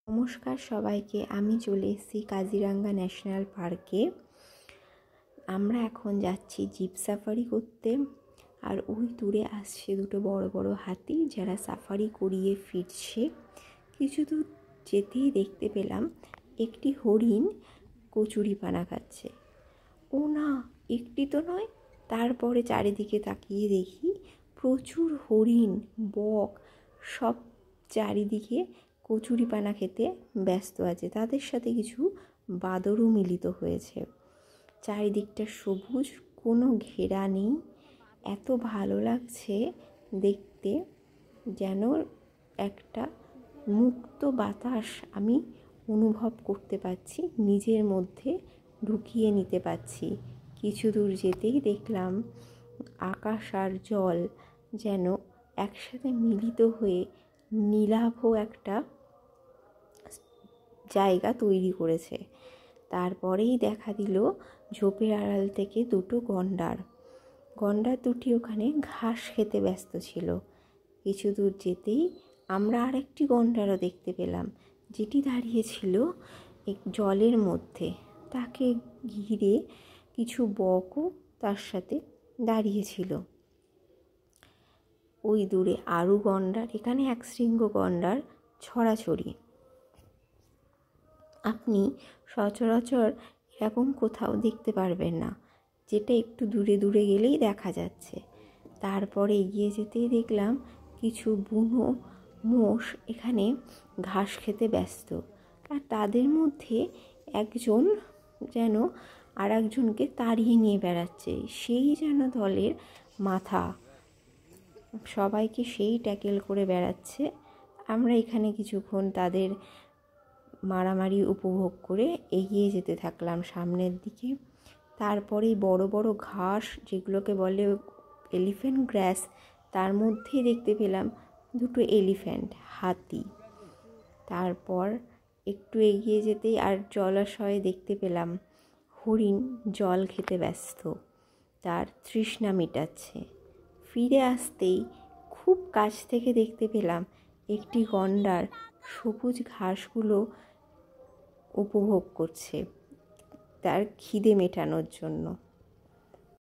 নমস্কার সবাইকে। আমি চলে এসেছি কাজিরাঙ্গা ন্যাশনাল পার্কে। আমরা এখন যাচ্ছি জিপ সাফারি করতে। আর ওই দূরে আসছে দুটো বড় বড় হাতি, যারা সাফারি করিয়ে ফিরছে। কিছু দূর যেতেই দেখতে পেলাম একটি হরিণ কচুরিপানা খাচ্ছে। ও না, একটি তো নয়। তারপরে চারিদিকে তাকিয়ে দেখি প্রচুর হরিণ, বক সব চারিদিকে কচুরিপানা খেতে ব্যস্ত আছে। তাদের সাথে কিছু বাদরও মিলিত হয়েছে। চারিদিকটা সবুজ, কোনো ঘেরা নেই। এত ভালো লাগছে দেখতে, যেন একটা মুক্ত বাতাস আমি অনুভব করতে পারছি, নিজের মধ্যে ঢুকিয়ে নিতে পারছি। কিছু দূর যেতেই দেখলাম আকাশ আর জল যেন একসাথে মিলিত হয়ে নীলাভ একটা জায়গা তৈরি করেছে। তারপরেই দেখা দিল ঝোপের আড়াল থেকে দুটো গন্ডার দুটি ওখানে ঘাস খেতে ব্যস্ত ছিল। কিছু দূর যেতেই আমরা আরেকটি গন্ডারও দেখতে পেলাম, যেটি দাঁড়িয়েছিল জলের মধ্যে। তাকে ঘিরে কিছু বকও তার সাথে দাঁড়িয়েছিল। ওই দূরে আরও গন্ডার, এখানে এক শৃঙ্গ গন্ডার ছড়াছড়ি। আপনি সচরাচর এরকম কোথাও দেখতে পারবেন না, যেটা একটু দূরে দূরে গেলেই দেখা যাচ্ছে। তারপরে এগিয়ে যেতেই দেখলাম কিছু বুনো মোষ এখানে ঘাস খেতে ব্যস্ত। আর তাদের মধ্যে একজন যেন আর একজনকে তাড়িয়ে নিয়ে বেড়াচ্ছে, সেই যেন দলের মাথা। সবাইকে সেই ট্যাকেল করে বেড়াচ্ছে। আমরা এখানে কিছুক্ষণ তাদের মারামারি উপভোগ করে এগিয়ে যেতে থাকলাম সামনের দিকে। তারপরেই বড় বড় ঘাস, যেগুলোকে বলে এলিফ্যান্ট গ্রাস, তার মধ্যেই দেখতে পেলাম দুটো এলিফ্যান্ট, হাতি। তারপর একটু এগিয়ে যেতেই আর জলাশয়ে দেখতে পেলাম হরিণ জল খেতে ব্যস্ত, তার তৃষ্ণা মেটাচ্ছে। ফিরে আসতেই খুব কাছ থেকে দেখতে পেলাম একটি গন্ডার সবুজ ঘাসগুলো উপভোগ করছে তার খিদে মেটানোর জন্য।